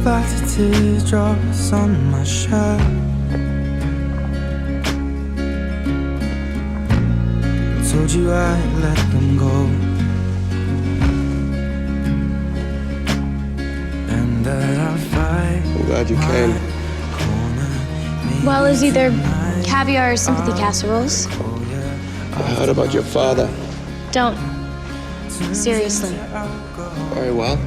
like the teardrops on my shirt. Told you I'd let them go, and that I'd fight. I'm glad you came. Well, it's either caviar or sympathy casseroles. I heard about your father. Don't. Seriously. Very well.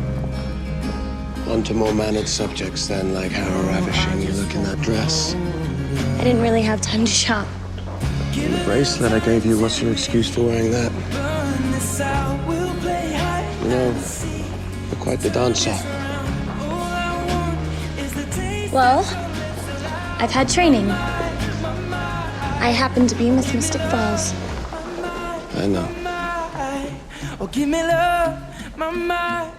On to more mannered subjects then, like how ravishing you look in that dress. I didn't really have time to shop. And the bracelet I gave you, what's your excuse for wearing that? You know, you're quite the dancer. Well, I've had training. I happen to be Miss Mystic Falls. I know. Oh, give me love, my.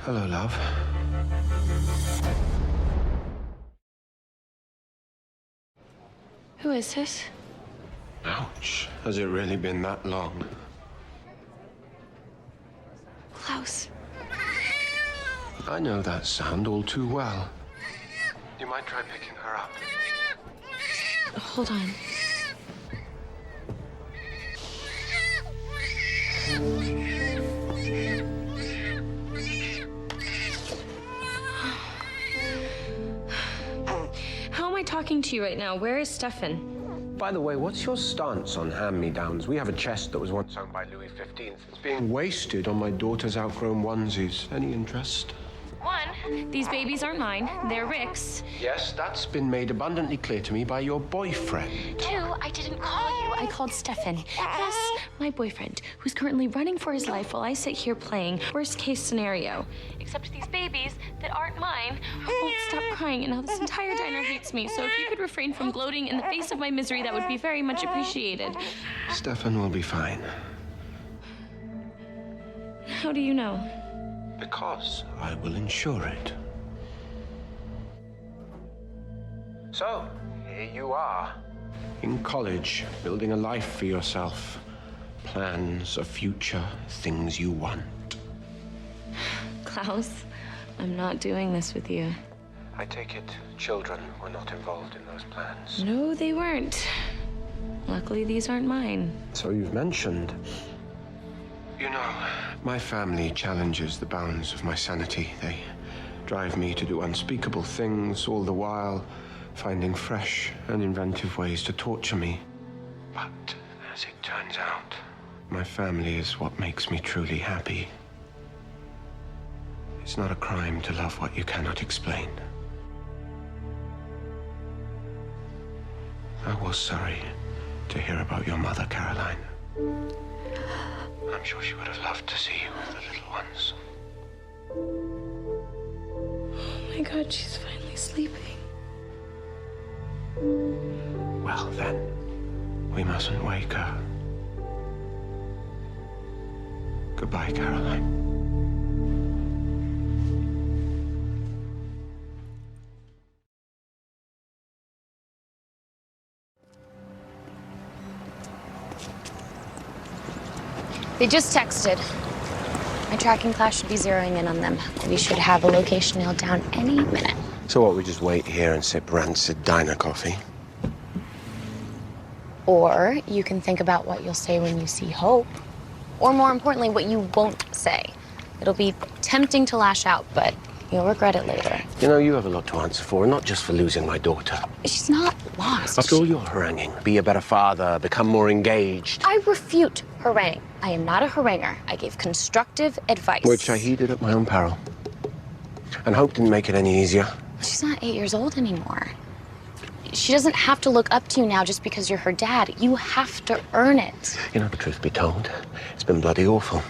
Hello, love. Who is this? Ouch. Has it really been that long? Klaus. I know that sound all too well. You might try picking her up. Hold on. How am I talking to you right now? Where is Stefan? By the way, what's your stance on hand-me-downs? We have a chest that was once owned by Louis XV. It's being wasted on my daughter's outgrown onesies. Any interest? One, these babies aren't mine. They're Rick's. Yes, that's been made abundantly clear to me by your boyfriend. Two, I didn't call you. I called Stefan. Yes, my boyfriend, who's currently running for his life while I sit here playing worst case scenario. Except these babies that aren't mine won't stop crying, and now this entire diner hates me. So if you could refrain from gloating in the face of my misery, that would be very much appreciated. Stefan will be fine. How do you know? Because I will ensure it. So, here you are. In college, building a life for yourself. Plans, a future, things you want. Klaus, I'm not doing this with you. I take it children were not involved in those plans. No, they weren't. Luckily, these aren't mine. So you've mentioned. You know, my family challenges the bounds of my sanity. They drive me to do unspeakable things, all the while finding fresh and inventive ways to torture me. But as it turns out, my family is what makes me truly happy. It's not a crime to love what you cannot explain. I was sorry to hear about your mother, Caroline. I'm sure she would have loved to see you with the little ones. Oh my God, she's finally sleeping. Well, then, we mustn't wake her. Goodbye, Caroline. They just texted. My tracking class should be zeroing in on them. We should have a location nailed down any minute. So what, we just wait here and sip rancid diner coffee? Or you can think about what you'll say when you see Hope. Or more importantly, what you won't say. It'll be tempting to lash out, but you'll regret it later. You know, you have a lot to answer for, not just for losing my daughter. She's not lost. After all your haranguing, be a better father, become more engaged. I refute harangue. I am not a haranguer. I gave constructive advice. Which I heeded at my own peril. And Hope didn't make it any easier. She's not 8 years old anymore. She doesn't have to look up to you now just because you're her dad. You have to earn it. You know, the truth be told, it's been bloody awful.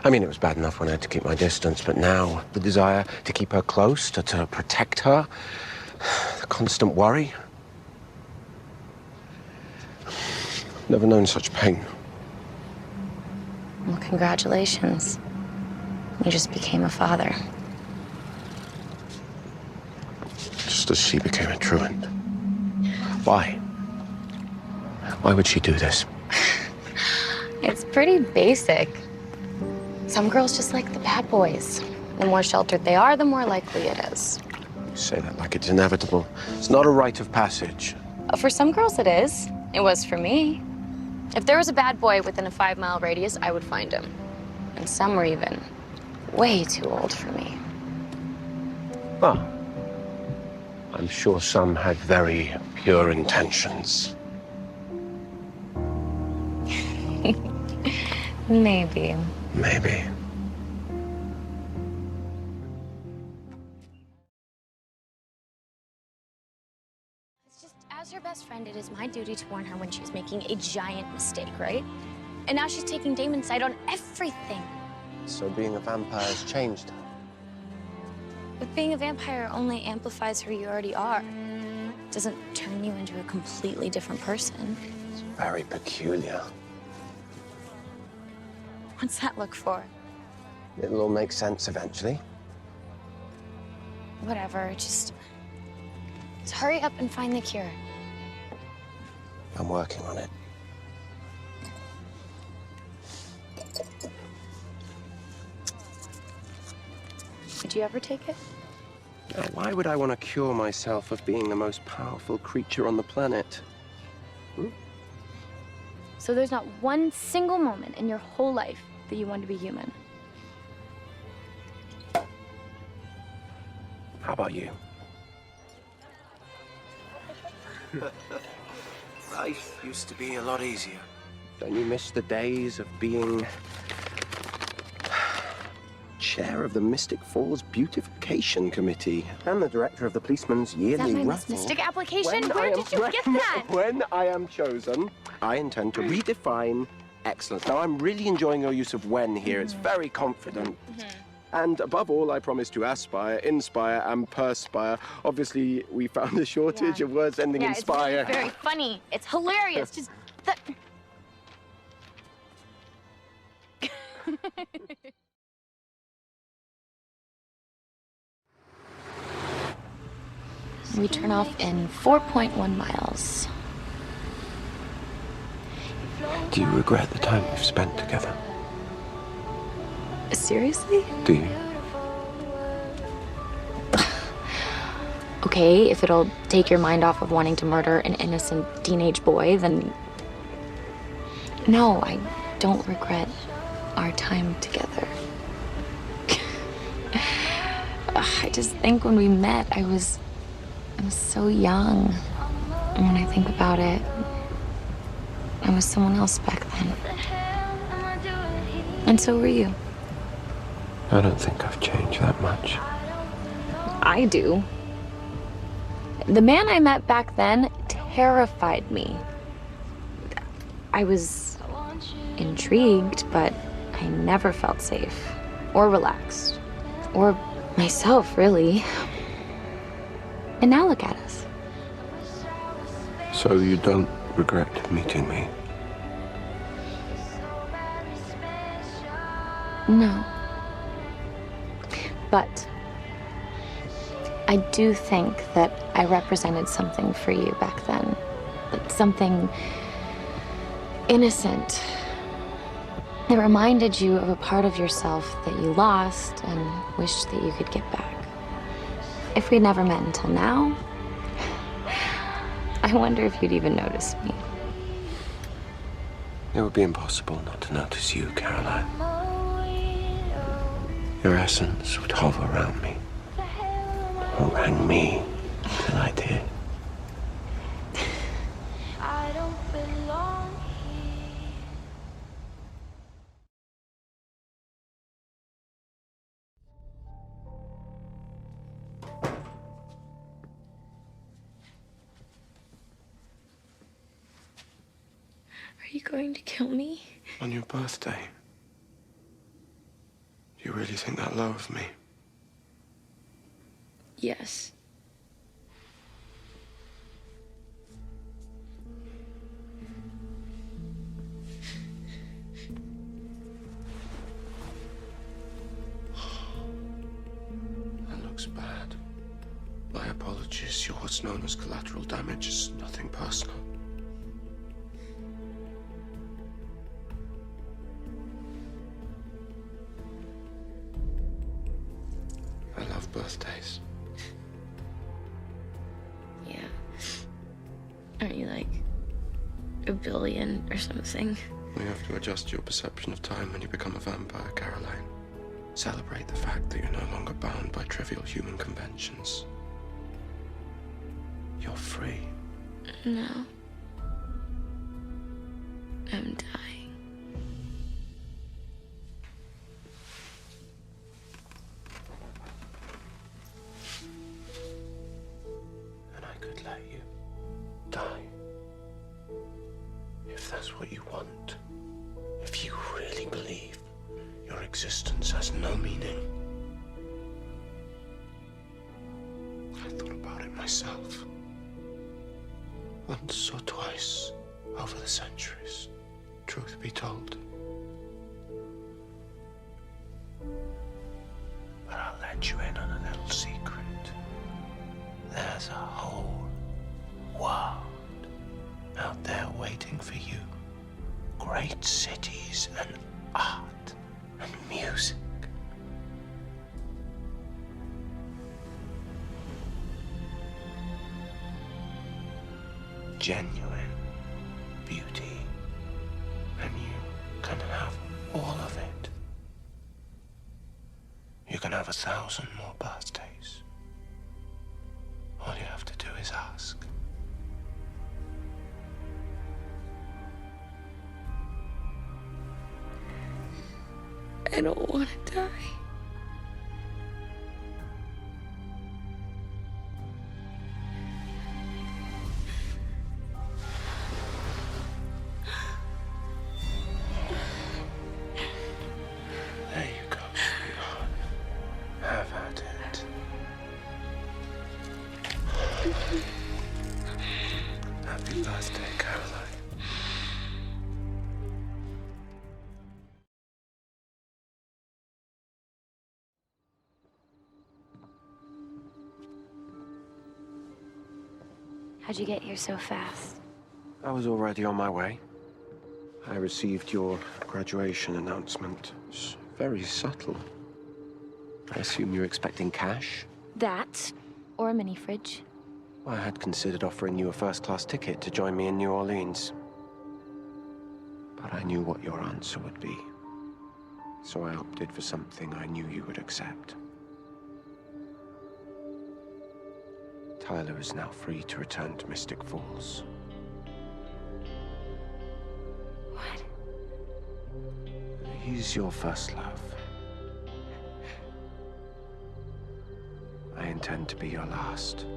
I mean, it was bad enough when I had to keep my distance, but now the desire to keep her close, to protect her, the constant worry. Never known such pain. Well, congratulations. You just became a father. Just as she became a truant. Why? Why would she do this? It's pretty basic. Some girls just like the bad boys. The more sheltered they are, the more likely it is. You say that like it's inevitable. It's not a rite of passage. For some girls, it is. It was for me. If there was a bad boy within a 5-mile radius, I would find him. And some were even way too old for me. Well, I'm sure some had very pure intentions. Maybe. Maybe. It's just, as your best friend, it is my duty to warn her when she's making a giant mistake, right? And now she's taking Damon's side on everything. So being a vampire has changed her. But being a vampire only amplifies who you already are. It doesn't turn you into a completely different person. It's very peculiar. What's that look for? It'll all make sense eventually. Whatever, just hurry up and find the cure. I'm working on it. Did you ever take it? Now, why would I want to cure myself of being the most powerful creature on the planet? So there's not one single moment in your whole life that you want to be human. How about you? Life used to be a lot easier. Don't you miss the days of being chair of the Mystic Falls Beautification Committee and the director of the policeman's yearly Is that my raffle? Miss Mystic application? Where did you get that? When I am chosen, I intend to redefine excellence. Now, I'm really enjoying your use of when here. It's very confident. And above all, I promise to aspire, inspire, and perspire. Obviously, we found a shortage of words ending in spire. It's very funny. It's hilarious. Just that. We turn off in 4.1 miles. Do you regret the time we've spent together? Seriously? Do you? Okay, if it'll take your mind off of wanting to murder an innocent teenage boy, then no, I don't regret our time together. I just think when we met, I was so young. And when I think about it, I was someone else back then. And so were you. I don't think I've changed that much. I do. The man I met back then terrified me. I was intrigued, but I never felt safe or relaxed or myself, really. And now look at us. So you don't regret meeting me? No. But I do think that I represented something for you back then. Like something innocent that reminded you of a part of yourself that you lost and wished that you could get back. If we'd never met until now, I wonder if you'd even notice me. It would be impossible not to notice you, Caroline. Your essence would hover around me, around me till I did. I don't belong here. Are you going to kill me? On your birthday? Do you really think that low of me? Yes. was bad. My apologies. You're what's known as collateral damage. It's nothing personal. I love birthdays. Yeah. Aren't you like a billion or something? You have to adjust your perception of time when you become a vampire, Caroline. Celebrate the fact that you're no longer bound by trivial human conventions. You're free. No. I'm dying. And I could let you die. If that's what you want. If you really believe your existence has no meaning. I thought about it myself. Once or twice over the centuries, truth be told. But I'll let you in on a little secret. There's a whole world out there waiting for you. Great cities and art and music. Genuine beauty. And you can have all of it. You can have 1,000 more birthdays. All you have to do is ask. I don't want to die. There you go, sweetheart. Have at it. Happy birthday, Caroline. How'd you get here so fast? I was already on my way. I received your graduation announcement. It's very subtle. I assume you're expecting cash? That, or a mini fridge. I had considered offering you a first-class ticket to join me in New Orleans. But I knew what your answer would be. So I opted for something I knew you would accept. Tyler is now free to return to Mystic Falls. What? He's your first love. I intend to be your last.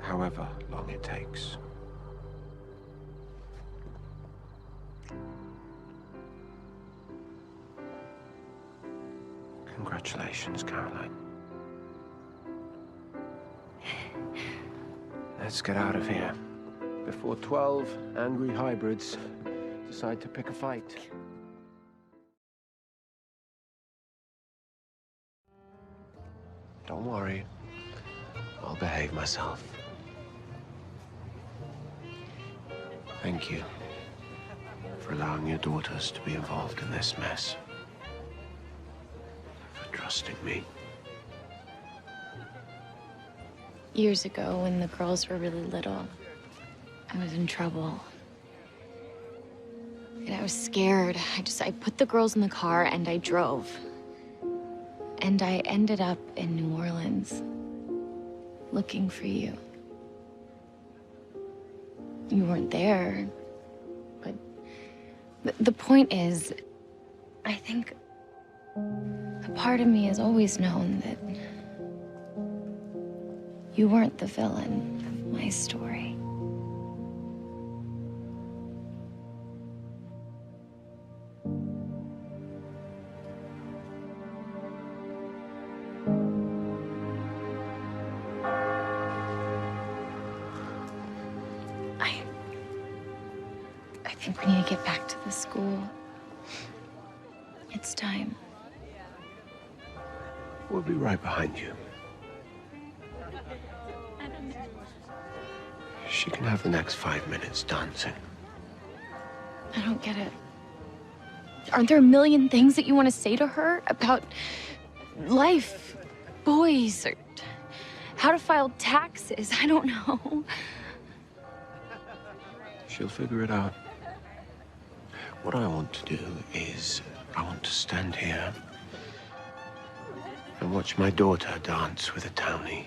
However long it takes. Congratulations, Caroline. Let's get out of here before 12 angry hybrids decide to pick a fight. Don't worry. I'll behave myself. Thank you for allowing your daughters to be involved in this mess. For trusting me. Years ago, when the girls were really little, I was in trouble. And I was scared. I put the girls in the car and I drove. And I ended up in New Orleans, looking for you. You weren't there, but the point is, I think a part of me has always known that you weren't the villain of my story. I think we need to get back to the school. It's time. We'll be right behind you. She can have the next 5 minutes dancing. I don't get it. Aren't there a million things that you want to say to her about life, boys, or how to file taxes? I don't know. She'll figure it out. What I want to do is, I want to stand here and watch my daughter dance with a townie.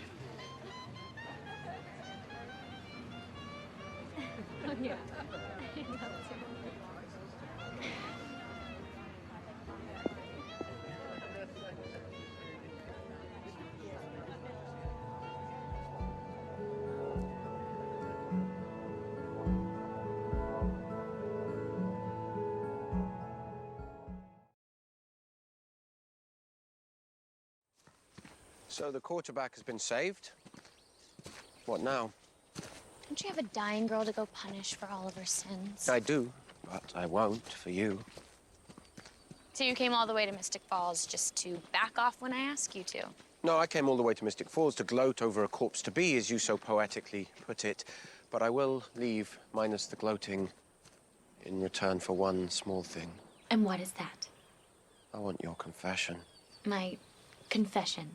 So the quarterback has been saved. What now? Don't you have a dying girl to go punish for all of her sins? I do, but I won't for you. So you came all the way to Mystic Falls just to back off when I ask you to? No, I came all the way to Mystic Falls to gloat over a corpse-to-be, as you so poetically put it. But I will leave, minus the gloating, in return for one small thing. And what is that? I want your confession. My confession.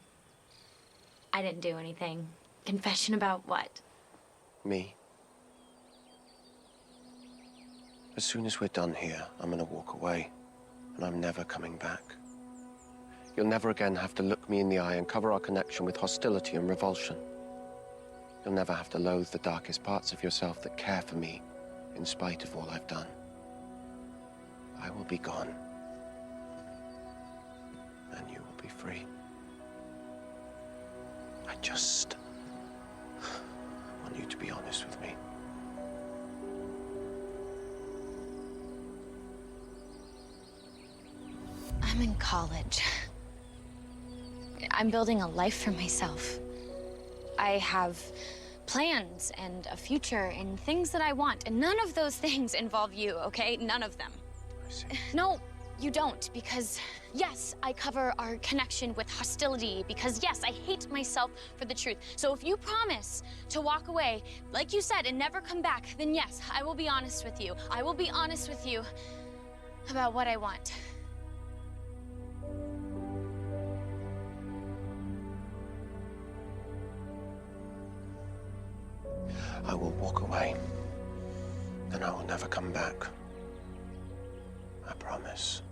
I didn't do anything. Confession about what? Me. As soon as we're done here, I'm gonna walk away, and I'm never coming back. You'll never again have to look me in the eye and cover our connection with hostility and revulsion. You'll never have to loathe the darkest parts of yourself that care for me, in spite of all I've done. I will be gone, and you will be free. I just want you to be honest with me. I'm in college. I'm building a life for myself. I have plans and a future and things that I want, and none of those things involve you, okay? None of them. I see. No, you don't, because yes, I cover our connection with hostility, because yes, I hate myself for the truth. So if you promise to walk away, like you said, and never come back, then yes, I will be honest with you. I will be honest with you about what I want. I will walk away, and I will never come back. I promise.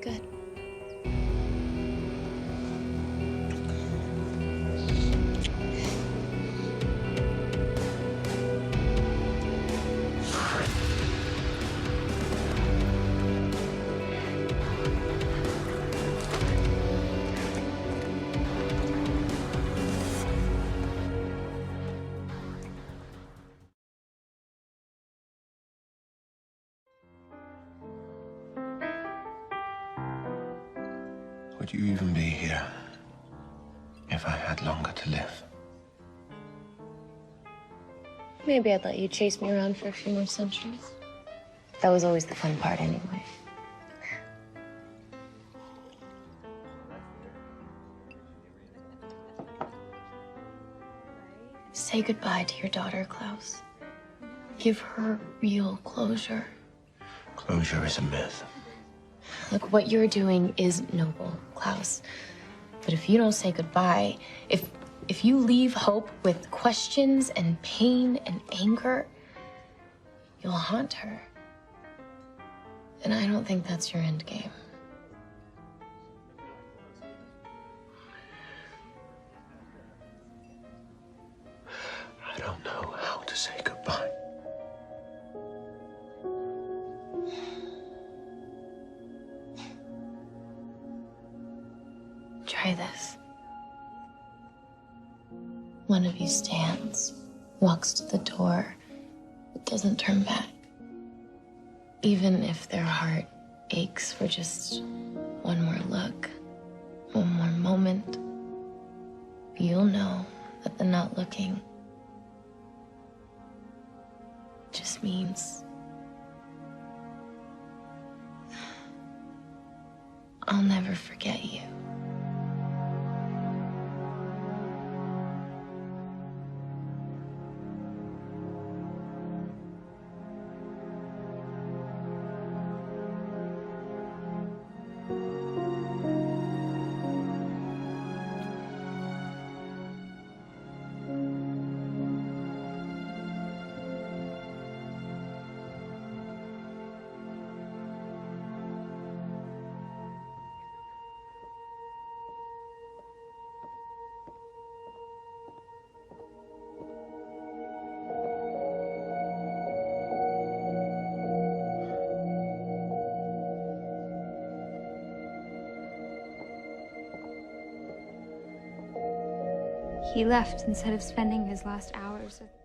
Good. Would you even be here if I had longer to live? Maybe I'd let you chase me around for a few more centuries. That was always the fun part anyway. Say goodbye to your daughter, Klaus. Give her real closure. Closure is a myth. Look, what you're doing is noble, Klaus. But if you don't say goodbye, if you leave Hope with questions and pain and anger, you'll haunt her. And I don't think that's your end game. I don't know how to say goodbye. Try this. One of you stands, walks to the door, but doesn't turn back. Even if their heart aches for just one more look, one more moment, you'll know that the not looking just means I'll never forget you. He left instead of spending his last hours with